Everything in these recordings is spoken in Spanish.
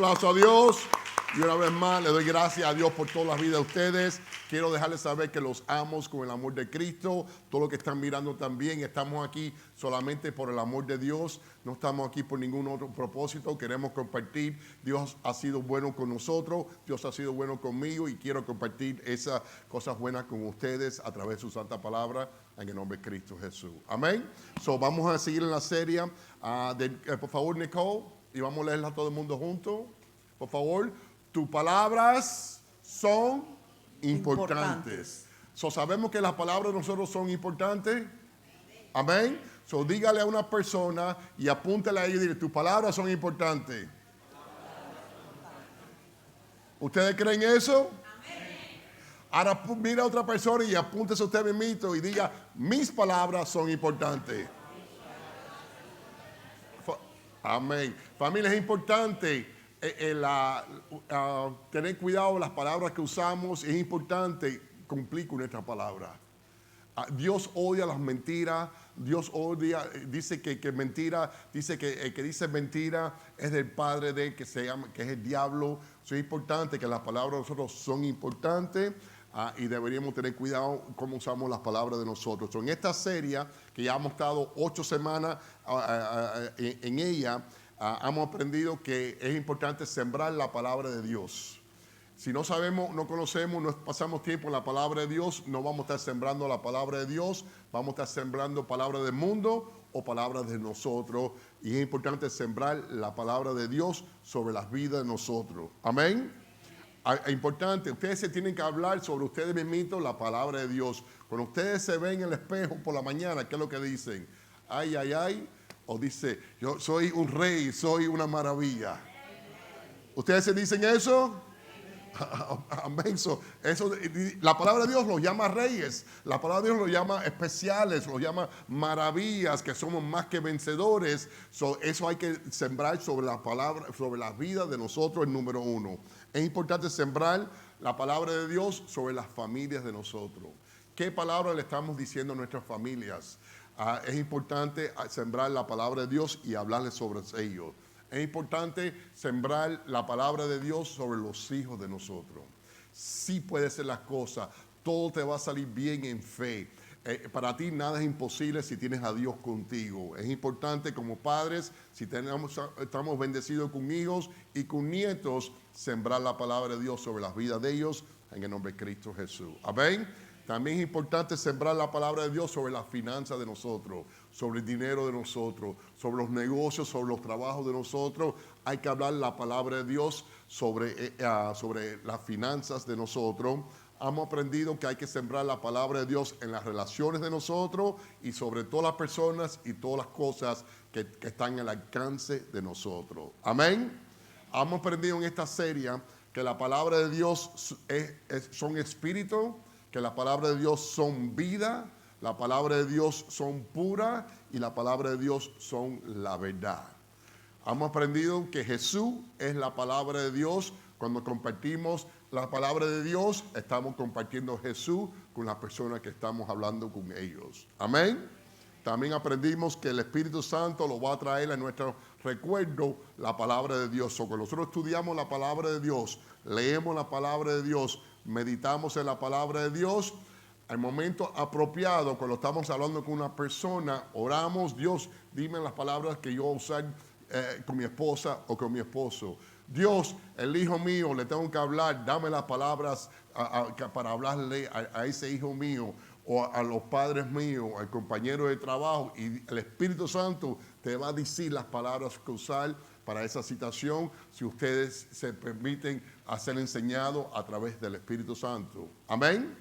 aplauso a Dios. Y una vez más le doy gracias a Dios por toda la vida de ustedes. Quiero dejarles saber que los amo con el amor de Cristo. Todos los que están mirando también, estamos aquí solamente por el amor de Dios. No estamos aquí por ningún otro propósito. Queremos compartir. Dios ha sido bueno con nosotros. Dios ha sido bueno conmigo y quiero compartir esas cosas buenas con ustedes a través de su santa palabra en el nombre de Cristo Jesús. Amén. Vamos a seguir en la serie. Por favor, Nicole, y vamos a leerla todo el mundo junto. Por favor. Tus palabras son importantes. Sabemos que las palabras de nosotros son importantes. Amén. Dígale a una persona y apúntale a ella y dile, tus palabras son importantes. ¿Ustedes creen eso? Amén. Ahora mira a otra persona y apúntese usted mismo y diga, mis palabras son importantes. Amén. Familia, es importante. Tener cuidado con las palabras que usamos. Es importante cumplir con nuestra palabra. Dios odia las mentiras. Dios odia, dice que mentira, dice que el que dice mentira es del padre de él, que se llama, que es el diablo. Es importante que las palabras de nosotros son importantes. Y deberíamos tener cuidado cómo usamos las palabras de nosotros. En esta serie, que ya hemos estado 8 semanas en ella, hemos aprendido que es importante sembrar la palabra de Dios. Si no sabemos, no conocemos, no pasamos tiempo en la palabra de Dios, no vamos a estar sembrando la palabra de Dios, vamos a estar sembrando palabras del mundo o palabras de nosotros. Y es importante sembrar la palabra de Dios sobre las vidas de nosotros. Amén. Es importante, ustedes se tienen que hablar sobre ustedes mismos la palabra de Dios. Cuando ustedes se ven en el espejo por la mañana, ¿qué es lo que dicen? Ay, ay, ay. O dice, yo soy un rey, soy una maravilla. ¿Ustedes se dicen eso? Amén. La palabra de Dios los llama reyes. La palabra de Dios los llama especiales, los llama maravillas, que somos más que vencedores. Eso hay que sembrar sobre la palabra, sobre la vida de nosotros, el número 1. Es importante sembrar la palabra de Dios sobre las familias de nosotros. ¿Qué palabra le estamos diciendo a nuestras familias? Es importante sembrar la palabra de Dios y hablarles sobre ellos. Es importante sembrar la palabra de Dios sobre los hijos de nosotros. Sí puede ser las cosas. Todo te va a salir bien en fe. Para ti nada es imposible si tienes a Dios contigo. Es importante como padres, si estamos bendecidos con hijos y con nietos, sembrar la palabra de Dios sobre las vidas de ellos en el nombre de Cristo Jesús. Amén. También es importante sembrar la palabra de Dios sobre las finanzas de nosotros, sobre el dinero de nosotros, sobre los negocios, sobre los trabajos de nosotros. Hay que hablar la palabra de Dios sobre las finanzas de nosotros. Hemos aprendido que hay que sembrar la palabra de Dios en las relaciones de nosotros y sobre todas las personas y todas las cosas que están al alcance de nosotros. Amén. Hemos aprendido en esta serie que la palabra de Dios son espíritu, que la palabra de Dios son vida, la palabra de Dios son pura y la palabra de Dios son la verdad. Hemos aprendido que Jesús es la palabra de Dios. Cuando compartimos la palabra de Dios, estamos compartiendo Jesús con las personas que estamos hablando con ellos. Amén. También aprendimos que el Espíritu Santo lo va a traer a nuestro recuerdo la palabra de Dios. Cuando nosotros estudiamos la palabra de Dios, leemos la palabra de Dios, meditamos en la palabra de Dios, al momento apropiado, cuando estamos hablando con una persona, oramos, Dios, dime las palabras que yo voy a usar con mi esposa o con mi esposo. Dios, el hijo mío, le tengo que hablar, dame las palabras para hablarle a ese hijo mío, o a los padres míos, al compañero de trabajo, y el Espíritu Santo te va a decir las palabras que usar para esa situación, si ustedes se permiten ser enseñados a través del Espíritu Santo. Amén.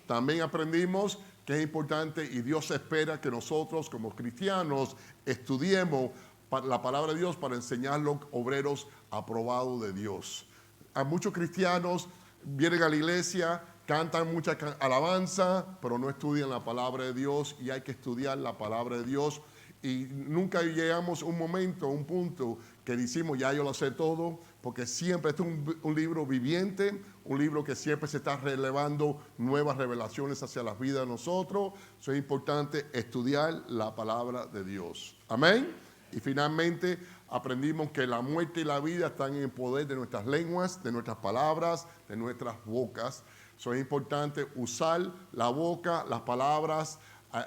También aprendimos que es importante y Dios espera que nosotros como cristianos estudiemos la palabra de Dios para enseñar los obreros aprobados de Dios. Hay muchos cristianos vienen a la iglesia, cantan mucha alabanza, pero no estudian la palabra de Dios, y hay que estudiar la palabra de Dios. Y nunca llegamos a un punto que decimos, ya yo lo sé todo, porque siempre es un libro viviente, un libro que siempre se está relevando nuevas revelaciones hacia las vidas de nosotros. Eso es importante, estudiar la palabra de Dios. Amén. Y finalmente aprendimos que la muerte y la vida están en el poder de nuestras lenguas, de nuestras palabras, de nuestras bocas. Eso es importante, usar la boca, las palabras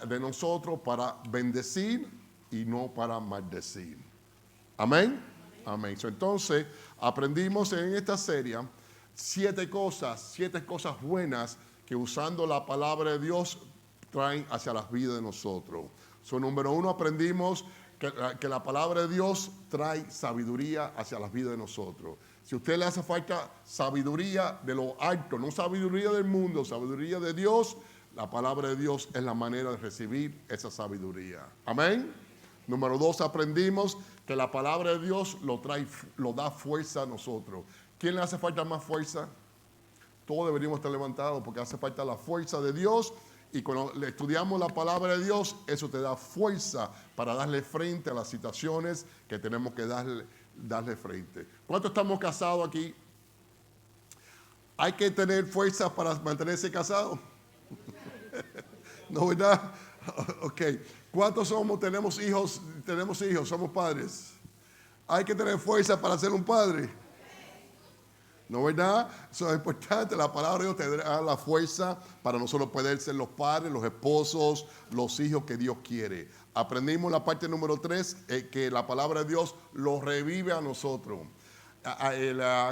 de nosotros para bendecir y no para maldecir. Amén. Amén. Entonces, aprendimos en esta serie 7 cosas buenas que usando la palabra de Dios traen hacia las vidas de nosotros. Número 1, aprendimos que la palabra de Dios trae sabiduría hacia las vidas de nosotros. Si a usted le hace falta sabiduría de lo alto, no sabiduría del mundo, sabiduría de Dios, la palabra de Dios es la manera de recibir esa sabiduría. Amén. Número 2, aprendimos que la palabra de Dios lo da fuerza a nosotros. ¿Quién le hace falta más fuerza? Todos deberíamos estar levantados porque hace falta la fuerza de Dios. Y cuando estudiamos la palabra de Dios, eso te da fuerza para darle frente a las situaciones que tenemos que darle frente. ¿Cuántos estamos casados aquí? ¿Hay que tener fuerza para mantenerse casado? ¿No, verdad? Ok. ¿Cuántos somos? Tenemos hijos, somos padres. ¿Hay que tener fuerza para ser un padre? ¿No, verdad? Eso es importante. La palabra de Dios te da la fuerza para nosotros poder ser los padres, los esposos, los hijos que Dios quiere. Aprendimos la parte número 3, que la palabra de Dios lo revive a nosotros.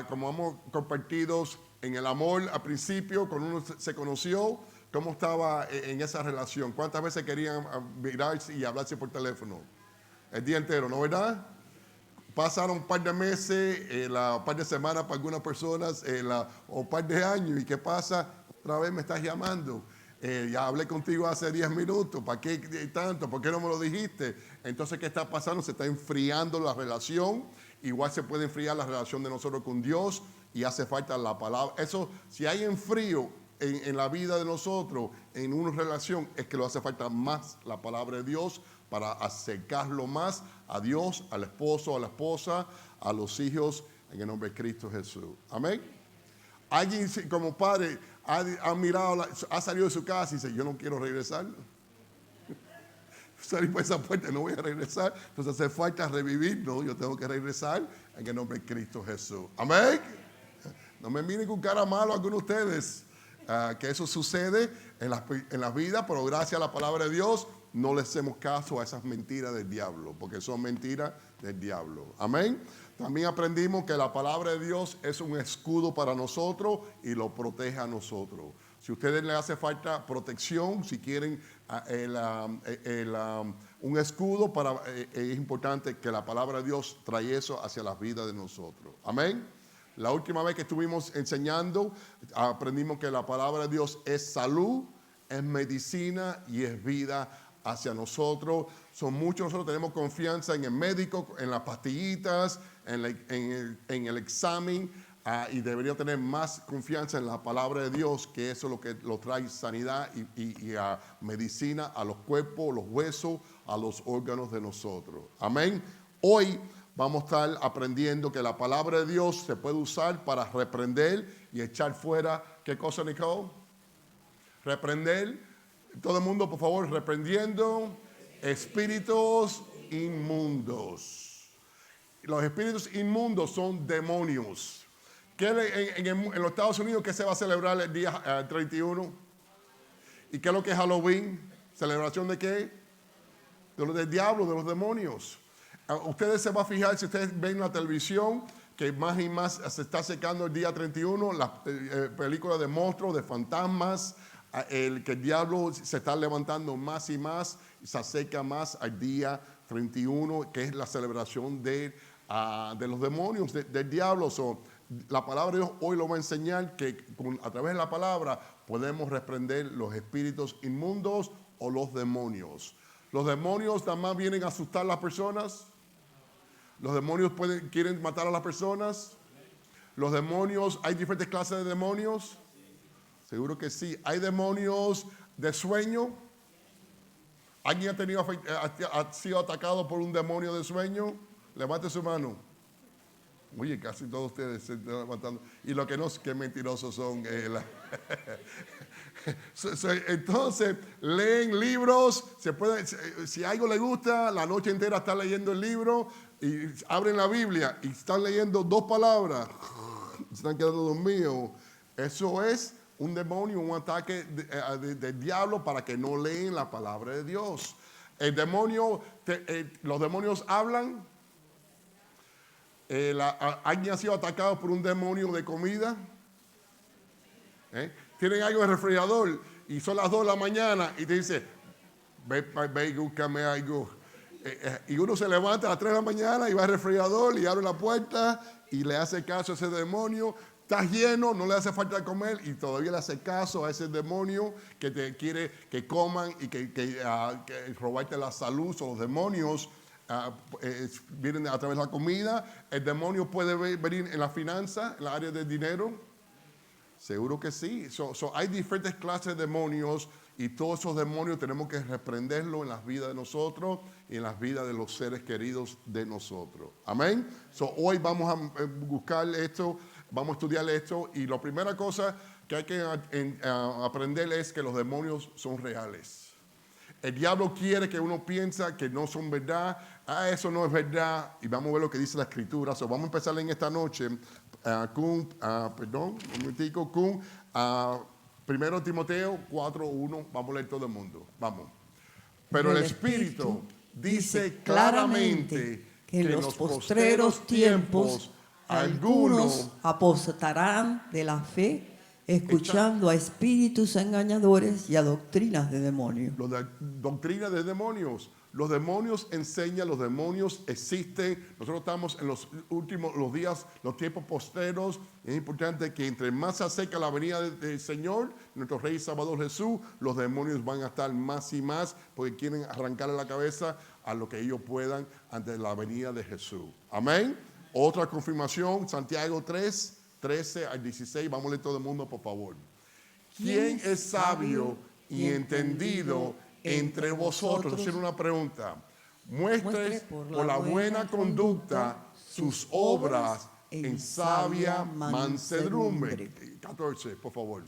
Como hemos compartido en el amor al principio, cuando uno se conoció, ¿cómo estaba en esa relación? ¿Cuántas veces querían mirarse y hablarse por teléfono? El día entero, ¿no, verdad? Pasaron un par de meses, un par de semanas para algunas personas, o un par de años. ¿Y qué pasa? Otra vez me estás llamando. Ya hablé contigo hace 10 minutos. ¿Para qué tanto? ¿Por qué no me lo dijiste? Entonces, ¿qué está pasando? Se está enfriando la relación. Igual se puede enfriar la relación de nosotros con Dios y hace falta la palabra. Eso, si hay enfrío en la vida de nosotros, en una relación, es que lo hace falta más la palabra de Dios para acercarlo más a Dios, al esposo, a la esposa, a los hijos, en el nombre de Cristo Jesús. Amén. Alguien como padre ha salido de su casa y dice, yo no quiero regresar. Salí por esa puerta, no voy a regresar. Entonces hace falta revivir, no, yo tengo que regresar en el nombre de Cristo Jesús. Amén. No me miren con cara malo algunos de ustedes, que eso sucede en la vida, pero gracias a la palabra de Dios, no le hacemos caso a esas mentiras del diablo, porque son mentiras del diablo. Amén. También aprendimos que la palabra de Dios es un escudo para nosotros y lo protege a nosotros. Si a ustedes les hace falta protección, si quieren un escudo, es importante que la palabra de Dios trae eso hacia las vidas de nosotros. Amén. La última vez que estuvimos enseñando, aprendimos que la palabra de Dios es salud, es medicina y es vida hacia nosotros. Nosotros tenemos confianza en el médico, en las pastillitas, en el examen, y deberíamos tener más confianza en la palabra de Dios, que eso es lo que lo trae sanidad y medicina a los cuerpos, los huesos, a los órganos de nosotros. Amén. Hoy vamos a estar aprendiendo que la palabra de Dios se puede usar para reprender y echar fuera. ¿Qué cosa, Nicole? Reprender. Todo el mundo, por favor, reprendiendo espíritus inmundos. Los espíritus inmundos son demonios. En los Estados Unidos, ¿qué se va a celebrar el día 31? ¿Y qué es lo que es Halloween? ¿Celebración de qué? Del diablo, de los demonios. Ustedes se van a fijar, si ustedes ven la televisión, que más y más se está acercando el día 31, las películas de monstruos, de fantasmas, que el diablo se está levantando más y más, y se acerca más al día 31, que es la celebración de los demonios, del diablo. La palabra de Dios hoy lo va a enseñar que a través de la palabra podemos reprender los espíritus inmundos o los demonios. Los demonios nada más vienen a asustar a las personas. Los demonios quieren matar a las personas. Los demonios, hay diferentes clases de demonios. Seguro que sí. Hay demonios de sueño. ¿Alguien ha sido atacado por un demonio de sueño? Levante su mano. Oye, casi todos ustedes se están levantando. Y lo que no, qué mentirosos son. Entonces, leen libros. Si algo le gusta, la noche entera está leyendo el libro. y abren la Biblia y están leyendo 2 palabras, se están quedando dormidos. Eso es un demonio, un ataque del diablo para que no leen la palabra de Dios. El demonio, los demonios hablan. ¿Alguien ha sido atacado por un demonio de comida? Tienen algo en el refrigerador y son las 2 de la mañana y te dice, ve, búscame algo. Y uno se levanta a las 3 de la mañana y va al refrigerador y abre la puerta y le hace caso a ese demonio. Estás lleno, no le hace falta comer y todavía le hace caso a ese demonio que te quiere que coman y que robarte la salud. O los demonios vienen a través de la comida. El demonio puede venir en la finanza, en la área del dinero. Seguro que sí. Hay diferentes clases de demonios y todos esos demonios tenemos que reprenderlos en las vidas de nosotros y en las vidas de los seres queridos de nosotros. Amén. Hoy vamos a buscar esto. Vamos a estudiar esto y la primera cosa que hay que aprender es que los demonios son reales. El diablo quiere que uno piensa que no son verdad. Eso no es verdad. Y vamos a ver lo que dice la Escritura. Vamos a empezar en esta noche con 1 Timoteo 4:1. Vamos a leer todo el mundo. Vamos. Pero el Espíritu dice claramente que en los postreros tiempos algunos apostatarán de la fe, escuchando a espíritus engañadores y a doctrinas de demonios. Doctrina de demonios. Los demonios enseñan, los demonios existen. Nosotros estamos en los días, los tiempos postreros. Es importante que entre más se acerca la venida del Señor, nuestro Rey y Salvador Jesús, los demonios van a estar más y más porque quieren arrancarle la cabeza a lo que ellos puedan ante la venida de Jesús. Amén. Otra confirmación, Santiago 3, 13 al 16. Vamos a leer todo el mundo, por favor. ¿Quién es sabio y entendido entre vosotros? Hacer una pregunta. Muestre por la buena conducta sus obras en sabia mansedumbre. 14, por favor.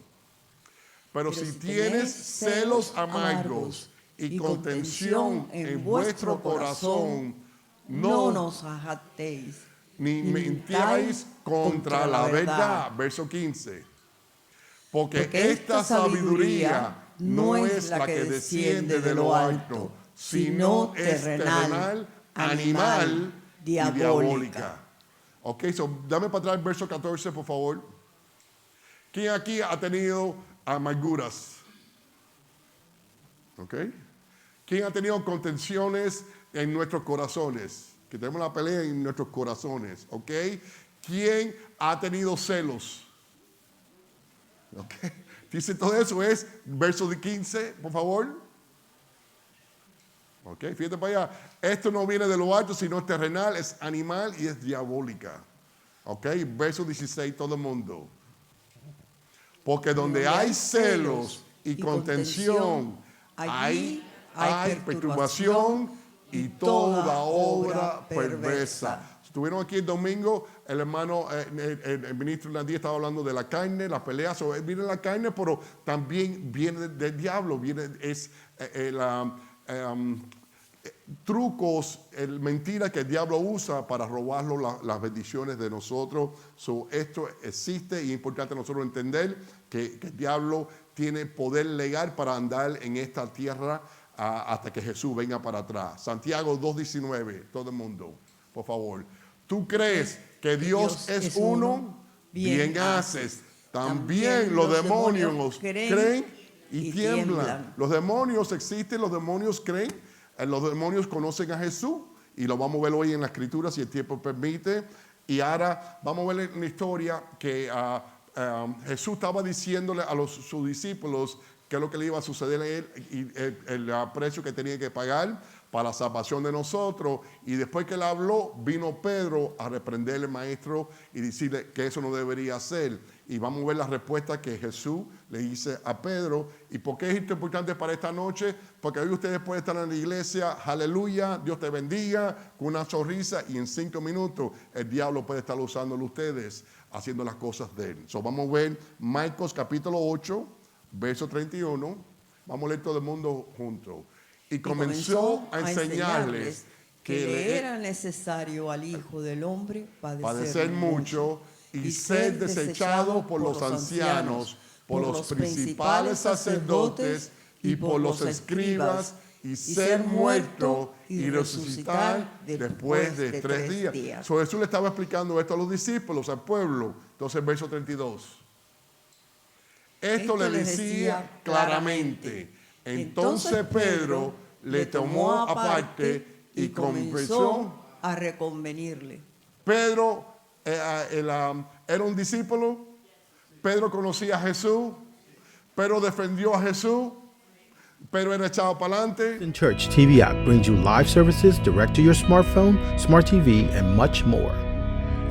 Pero si tienes celos amargos y contención en vuestro corazón, no nos jactéis ni mentáis contra la verdad. Verso 15. Porque esta sabiduría no es la que desciende de lo alto, sino es terrenal, animal y diabólica. Ok, dame para atrás el verso 14, por favor. ¿Quién aquí ha tenido amarguras? Ok. ¿Quién ha tenido contenciones en nuestros corazones? Que tenemos la pelea en nuestros corazones, ¿ok? ¿Quién ha tenido celos? ¿Ok? Dice todo eso es verso de 15, por favor. ¿Ok? Fíjate para allá. Esto no viene de lo alto, sino es terrenal, es animal y es diabólica. ¿Ok? Verso 16, todo el mundo. Porque donde hay celos y contención, ahí hay perturbación y toda obra perversa. Estuvieron aquí el domingo, el hermano, el ministro Nadie estaba hablando de la carne, la pelea. Viene la carne, pero también viene del diablo. Trucos, mentiras que el diablo usa para robarnos las bendiciones de nosotros. Esto existe y es importante nosotros entender que el diablo tiene poder legal para andar en esta tierra hasta que Jesús venga para atrás. Santiago 2:19, todo el mundo, por favor. ¿Tú crees que Dios es uno? Bien haces. También los demonios creen y tiemblan. Los demonios existen, los demonios creen, los demonios conocen a Jesús y lo vamos a ver hoy en la Escritura si el tiempo permite. Y ahora vamos a ver una historia que Jesús estaba diciéndole a sus discípulos qué es lo que le iba a suceder a él y el precio que tenía que pagar para la salvación de nosotros. Y después que él habló, vino Pedro a reprenderle al maestro y decirle que eso no debería hacer. Y vamos a ver la respuesta que Jesús le dice a Pedro. ¿Y por qué es esto importante para esta noche? Porque hoy ustedes pueden estar en la iglesia, aleluya, Dios te bendiga, con una sonrisa, y en 5 minutos el diablo puede estar usándolo ustedes, haciendo las cosas de él. Vamos a ver Marcos capítulo 8, verso 31. Vamos a leer todo el mundo juntos. Y comenzó a enseñarles que le era necesario al Hijo del Hombre padecer mucho y ser desechado por los ancianos, por los principales sacerdotes y por los escribas, y ser muerto y resucitar después de 3 días. So, Jesús le estaba explicando esto a los discípulos, al pueblo. Entonces, verso 32. Esto le decía claramente. Entonces Pedro le tomó aparte y comenzó a reconvenirle. Pedro era un discípulo. Pedro conocía a Jesús. Pedro defendió a Jesús. Pedro era echado para adelante. Hudson Church TV app brings you live services direct to your smartphone, smart TV, and much more.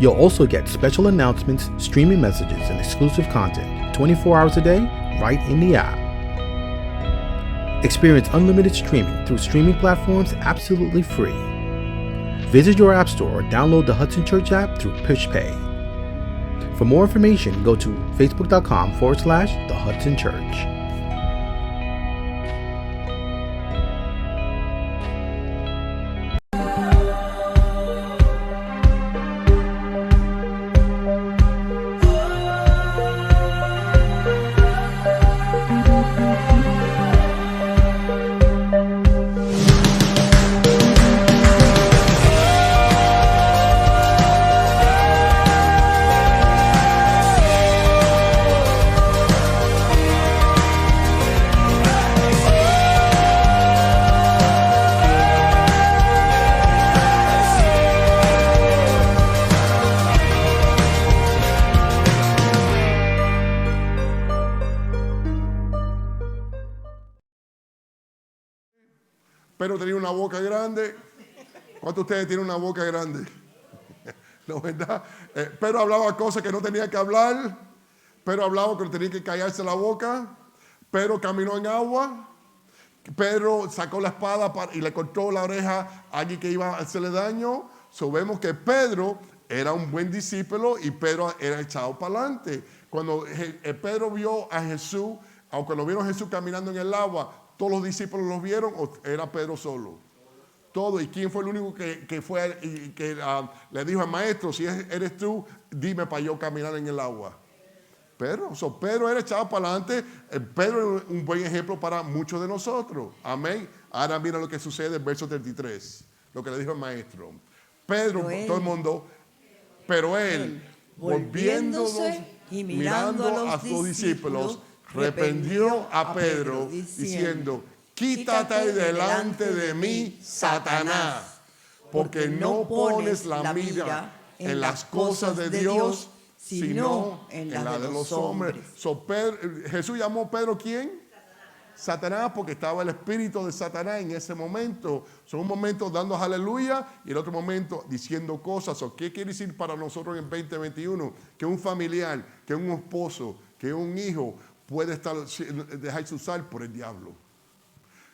You'll also get special announcements, streaming messages, and exclusive content 24 hours a day right in the app. Experience unlimited streaming through streaming platforms absolutely free. Visit your app store or download the Hudson Church app through PushPay. For more information, go to facebook.com/The Hudson Church. Pedro tenía una boca grande. ¿Cuántos de ustedes tienen una boca grande? ¿No, verdad? Pedro hablaba cosas que no tenía que hablar. Pedro hablaba que tenía que callarse la boca. Pedro caminó en agua. Pedro sacó la espada y le cortó la oreja a alguien que iba a hacerle daño. Vemos que Pedro era un buen discípulo y Pedro era echado para adelante. Cuando Pedro vio a Jesús, aunque lo vieron a Jesús caminando en el agua, ¿todos los discípulos los vieron o era Pedro solo? Todo. ¿Y quién fue el único que fue y que le dijo al maestro, si eres tú, dime para yo caminar en el agua? Pedro. Pedro era echado para adelante. Pedro es un buen ejemplo para muchos de nosotros. Amén. Ahora mira lo que sucede en el verso 33. Lo que le dijo el maestro. Pedro, todo el mundo, pero él, volviéndose y mirando a los discípulos, reprendió a Pedro diciendo, quítate delante de mí, Satanás, porque no pones la mira en las cosas de Dios, sino en la de los hombres. Jesús llamó a Pedro, ¿quién? Satanás, porque estaba el espíritu de Satanás en ese momento. Son un momento dando aleluya y el otro momento diciendo cosas. ¿Qué quiere decir para nosotros en 2021? Que un familiar, que un esposo, que un hijo puede dejarse usar por el diablo.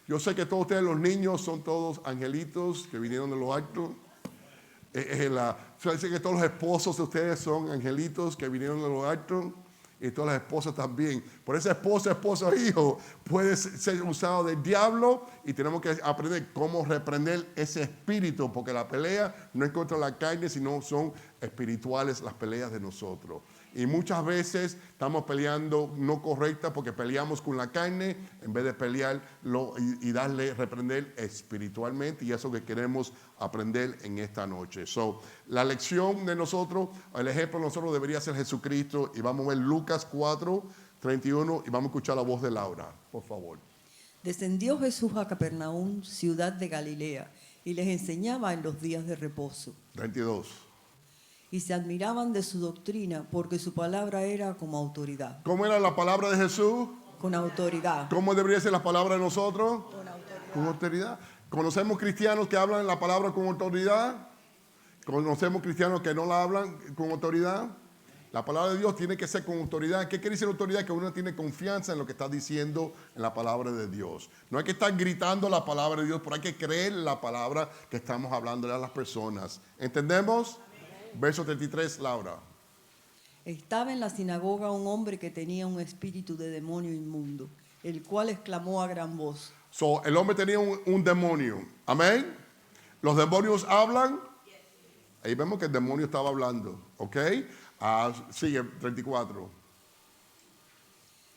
Yo sé que todos ustedes, los niños, son todos angelitos que vinieron de los altos. Yo sé que todos los esposos de ustedes son angelitos que vinieron de los altos. Y todas las esposas también. Por esa esposo, hijo, puede ser usado del diablo y tenemos que aprender cómo reprender ese espíritu, porque la pelea no es contra la carne, sino son espirituales las peleas de nosotros. Y muchas veces estamos peleando no correcta porque peleamos con la carne en vez de pelearlo y reprender espiritualmente. Y eso que queremos aprender en esta noche. La lección de nosotros, el ejemplo de nosotros debería ser Jesucristo. Y vamos a ver Lucas 4:31 y vamos a escuchar la voz de Laura, por favor. Descendió Jesús a Capernaum, ciudad de Galilea, y les enseñaba en los días de reposo. 32. Y se admiraban de su doctrina, porque su palabra era como autoridad. ¿Cómo era la palabra de Jesús? Con autoridad. ¿Cómo debería ser la palabra de nosotros? Con autoridad. Con autoridad. ¿Conocemos cristianos que hablan la palabra con autoridad? ¿Conocemos cristianos que no la hablan con autoridad? La palabra de Dios tiene que ser con autoridad. ¿Qué quiere decir autoridad? Que uno tiene confianza en lo que está diciendo en la palabra de Dios. No hay que estar gritando la palabra de Dios, pero hay que creer la palabra que estamos hablando a las personas. ¿Entendemos? Verso 33, Laura. Estaba en la sinagoga un hombre que tenía un espíritu de demonio inmundo, el cual exclamó a gran voz. El hombre tenía un demonio. Amén. ¿Los demonios hablan? Ahí vemos que el demonio estaba hablando. ¿Ok? Sigue, 34.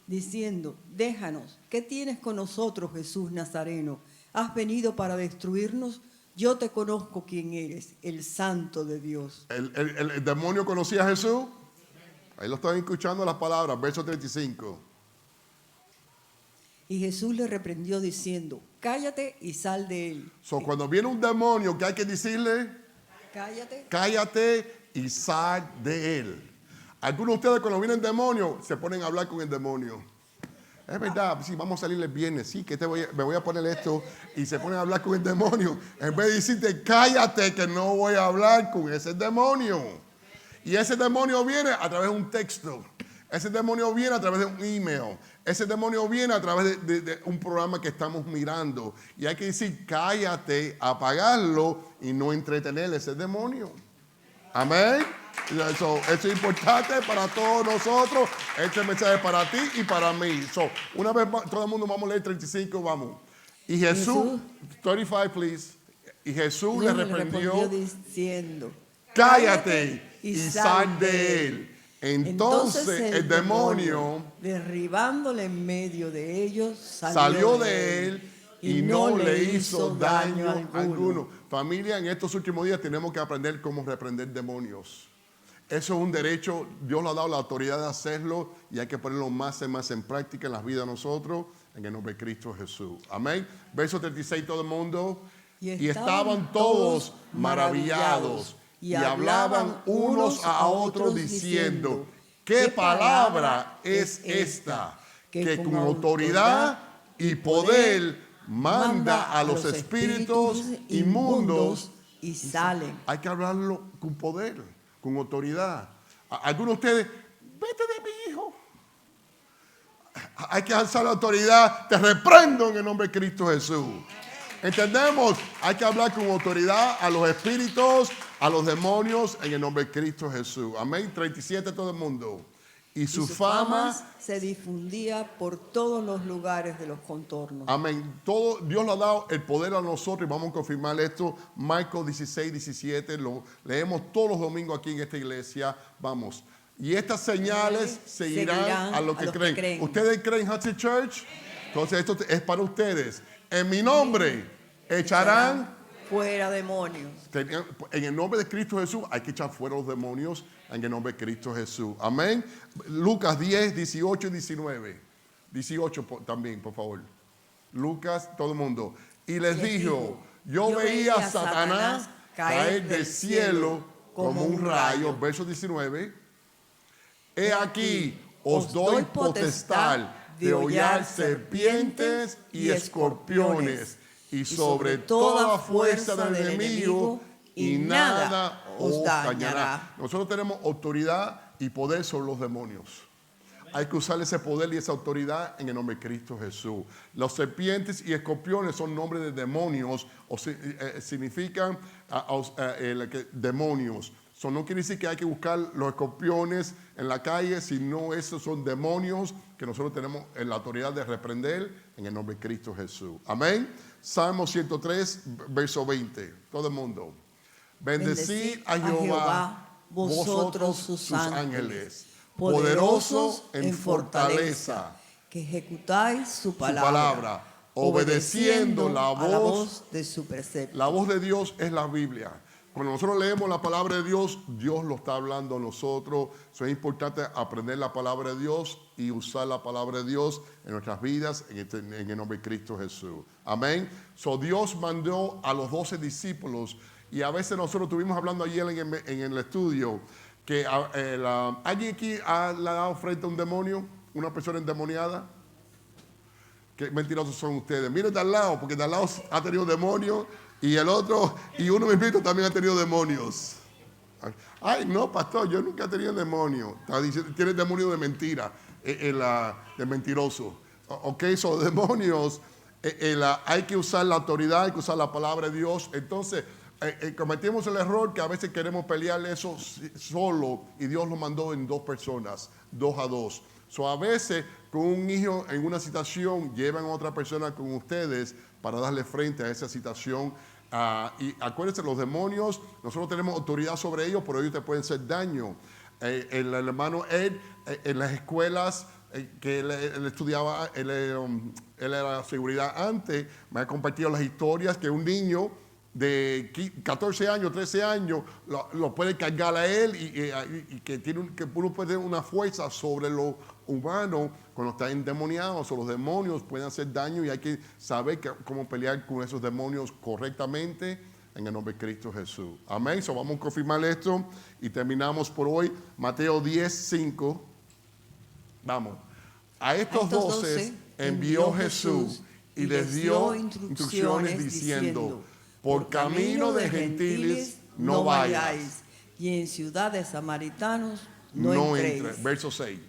Diciendo, déjanos, ¿qué tienes con nosotros, Jesús Nazareno? ¿Has venido para destruirnos? Yo te conozco quién eres, el Santo de Dios. ¿El demonio conocía a Jesús? Ahí lo están escuchando las palabras, verso 35. Y Jesús le reprendió diciendo, cállate y sal de él. Cuando viene un demonio, ¿qué hay que decirle? Cállate. Cállate y sal de él. Algunos de ustedes cuando vienen demonios se ponen a hablar con el demonio. Es verdad, sí, vamos a salir el viernes, sí, que me voy a poner esto, y se ponen a hablar con el demonio. En vez de decirte, cállate que no voy a hablar con ese demonio. Y ese demonio viene a través de un texto. Ese demonio viene a través de un email. Ese demonio viene a través de un programa que estamos mirando. Y hay que decir, cállate, apagarlo y no entretener a ese demonio. Amén. Eso es importante para todos nosotros. Este mensaje es para ti y para mí. Una vez más, todo el mundo vamos a leer 35, vamos. Y Jesús, 35 please. Y Jesús le reprendió diciendo, cállate y sal de él. Entonces el demonio, derribándole en medio de ellos, salió de él y no le hizo daño alguno. Familia, en estos últimos días tenemos que aprender cómo reprender demonios. Eso es un derecho, Dios nos ha dado la autoridad de hacerlo y hay que ponerlo más y más en práctica en las vidas de nosotros, en el nombre de Cristo Jesús. Amén. Verso 36, todo el mundo. Y estaban todos maravillados y hablaban unos a otros diciendo, ¿qué palabra es esta? Que con autoridad y poder manda a los espíritus inmundos y salen. Hay que hablarlo con poder, con autoridad. Algunos de ustedes, vete de mi hijo. Hay que alzar la autoridad. Te reprendo en el nombre de Cristo Jesús. ¿Entendemos? Hay que hablar con autoridad a los espíritus, a los demonios, en el nombre de Cristo Jesús. Amén. 37 todo el mundo. Y su fama se difundía por todos los lugares de los contornos. Amén. Dios le ha dado el poder a nosotros y vamos a confirmar esto. Marcos 16, 17. Lo leemos todos los domingos aquí en esta iglesia. Vamos. Y estas señales seguirán a los que creen. ¿Ustedes creen Hudson Church? Entonces esto es para ustedes. En mi nombre echarán fuera demonios. En el nombre de Cristo Jesús hay que echar fuera los demonios en el nombre de Cristo Jesús. Amén. Lucas 10, 18 y 19. 18 también, por favor. Lucas, todo el mundo. Y les dijo, yo veía a Satanás caer del cielo como un rayo. Verso 19. He aquí, os doy potestad de hollar serpientes y escorpiones y sobre toda fuerza del enemigo y nada os dañará. Nosotros tenemos autoridad y poder sobre los demonios. Hay que usar ese poder y esa autoridad en el nombre de Cristo Jesús. Los serpientes y escorpiones son nombres de demonios, o significan demonios. Eso no quiere decir que hay que buscar los escorpiones en la calle, sino esos son demonios que nosotros tenemos la autoridad de reprender en el nombre de Cristo Jesús. Amén. Salmo 103, verso 20. Todo el mundo. Bendecid a Jehová, vosotros sus ángeles, poderosos en fortaleza, que ejecutáis su palabra, obedeciendo la voz de su precepto. La voz de Dios es la Biblia. Cuando nosotros leemos la palabra de Dios, Dios lo está hablando a nosotros. Es importante aprender la palabra de Dios y usar la palabra de Dios en nuestras vidas en el nombre de Cristo Jesús. Amén. Dios mandó a los 12 discípulos y a veces nosotros estuvimos hablando ayer en el estudio que ¿alguien aquí le ha dado frente a un demonio? ¿Una persona endemoniada? Qué mentirosos son ustedes. Miren de al lado, porque de al lado ha tenido demonios. Y el otro, y uno mismo también ha tenido demonios. Ay, no, pastor, yo nunca he tenido demonio. Tiene demonio de mentira, de mentiroso. Ok, son demonios. Hay que usar la autoridad, hay que usar la palabra de Dios. Entonces, cometimos el error que a veces queremos pelear eso solo y Dios lo mandó en 2 personas, 2 a 2. A veces, con un hijo en una situación, llevan a otra persona con ustedes para darle frente a esa situación Y acuérdense, los demonios, nosotros tenemos autoridad sobre ellos, pero ellos te pueden hacer daño. El hermano Ed, en las escuelas que él estudiaba, él era seguridad antes, me ha compartido las historias que un niño de 14 años, 13 años, lo puede cargar a él y que uno puede tener una fuerza sobre lo humano cuando está endemoniado. O los demonios pueden hacer daño y hay que saber cómo pelear con esos demonios correctamente en el nombre de Cristo Jesús. Amén. So vamos a confirmar esto y terminamos por hoy. Mateo 10:5. Vamos. A estos 12 envió Jesús y les dio instrucciones diciendo: por camino de gentiles no vayáis, y en ciudad de samaritanos no entréis. Verso 6.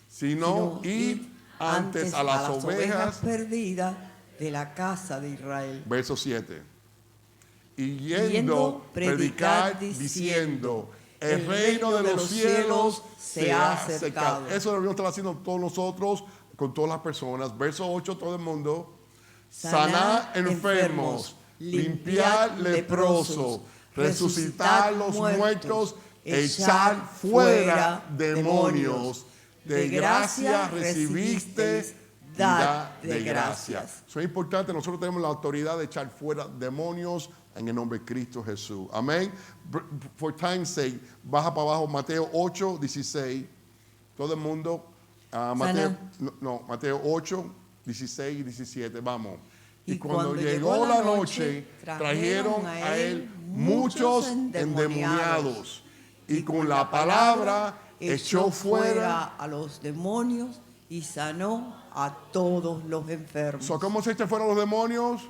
Sino id antes a las ovejas perdidas de la casa de Israel. Verso 7. Y yendo, predicar diciendo: el reino de los cielos se ha acercado. Eso deberíamos estar haciendo todos nosotros, con todas las personas. Verso 8, todo el mundo. Sanar enfermos, limpiar leprosos, resucitar los muertos, echar fuera demonios. De gracia recibiste, dad de gracias. Eso es importante. Nosotros tenemos la autoridad de echar fuera demonios en el nombre de Cristo Jesús. Amén. For time's sake, baja para abajo Mateo 8:16. Todo el mundo. Mateo 8, 16 y 17. Vamos. Y cuando llegó la noche, trajeron a él muchos endemoniados. Y con la palabra echó fuera a los demonios y sanó a todos los enfermos. ¿Cómo se echan fuera los demonios?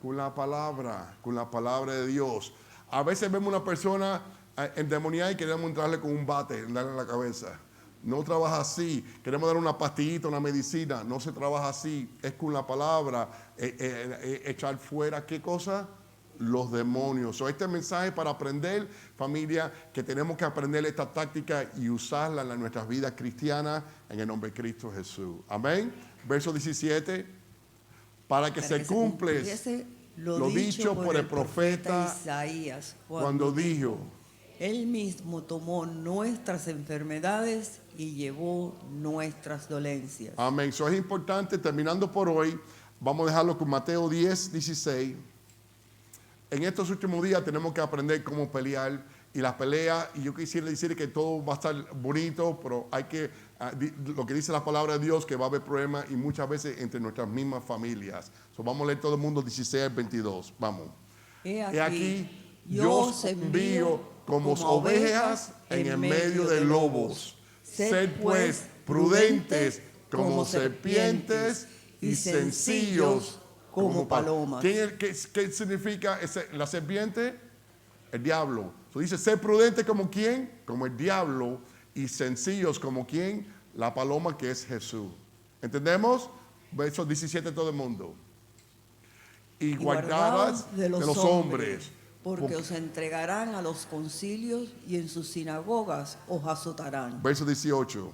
Con la palabra de Dios. A veces vemos una persona endemoniada y queremos entrarle con un bate, darle en la cabeza. No trabaja así. Queremos dar una pastillita, una medicina. No se trabaja así. Es con la palabra echar fuera, ¿qué cosa? Los demonios. Este mensaje para aprender, familia, que tenemos que aprender esta táctica y usarla en nuestras vidas cristianas en el nombre de Cristo Jesús. Amén. Verso 17. Para que se cumpliese lo dicho por el profeta Isaías cuando dijo: Él mismo tomó nuestras enfermedades y llevó nuestras dolencias. Amén. Eso es importante. Terminando por hoy, vamos a dejarlo con Mateo 10:16. En estos últimos días tenemos que aprender cómo pelear. Y la pelea, y yo quisiera decir que todo va a estar bonito, pero hay que, lo que dice la palabra de Dios, que va a haber problemas y muchas veces entre nuestras mismas familias. Vamos a leer todo el mundo 16-22. Vamos. He aquí, yo os envío como ovejas en el medio de lobos. Sed pues prudentes como serpientes y sencillos como palomas. ¿Qué significa la serpiente? El diablo. Dice, sed prudentes como quién? Como el diablo. Y sencillos como quién? La paloma, que es Jesús. ¿Entendemos? Verso 17 todo el mundo. Y guardadas de los hombres. Porque os entregarán a los concilios y en sus sinagogas os azotarán. Verso 18.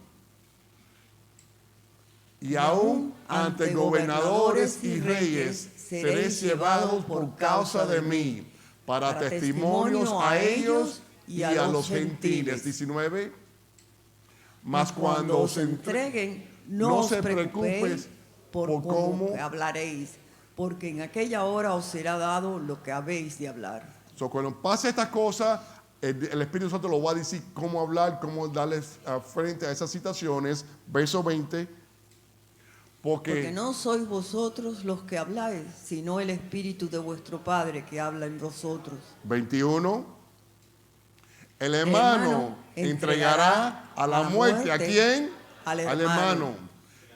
Y aún ante gobernadores y reyes seréis llevados por causa de mí, para testimonios a ellos y a los gentiles. 19. Mas cuando os entreguen, no os preocupéis por cómo hablaréis, porque en aquella hora os será dado lo que habéis de hablar. Cuando pase esta cosa, el Espíritu Santo lo va a decir cómo hablar, cómo darles frente a esas situaciones. Verso 20. Porque no sois vosotros los que habláis, sino el Espíritu de vuestro Padre que habla en vosotros. 21. El hermano entregará a la muerte, ¿a quién? Al hermano.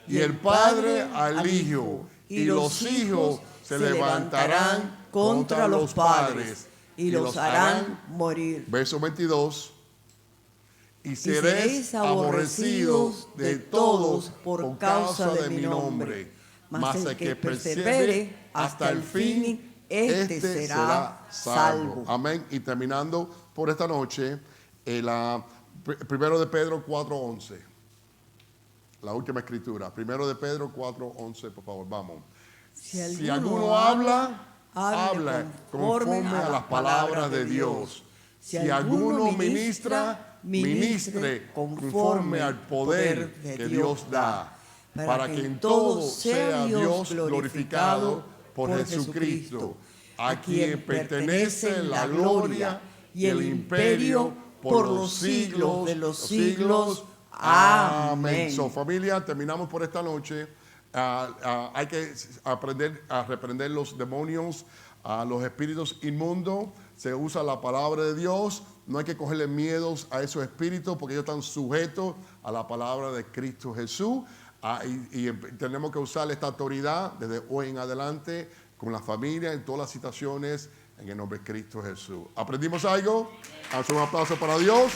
Y el padre al hijo. Y los hijos se levantarán contra los padres y los harán morir. Verso 22. Y seréis aborrecidos de todos por causa de mi nombre. Mas el que persevere hasta el fin, este será salvo. Amén. Y terminando por esta noche, primero de Pedro 4:11. La última escritura. Primero de Pedro 4:11, por favor, vamos. Si alguno habla hable conforme a las palabras de Dios. Si alguno ministra, ministre conforme al poder que Dios da, para que en todo sea Dios glorificado por Jesucristo, a quien pertenece la gloria y el imperio por los siglos de los siglos. Amén. So, familia, terminamos por esta noche. Hay que aprender a reprender los demonios, los espíritus inmundos. Se usa la palabra de Dios. No hay que cogerle miedos a esos espíritus porque ellos están sujetos a la palabra de Cristo Jesús. Y tenemos que usar esta autoridad desde hoy en adelante con la familia en todas las situaciones en el nombre de Cristo Jesús. ¿Aprendimos algo? Haz un aplauso para Dios.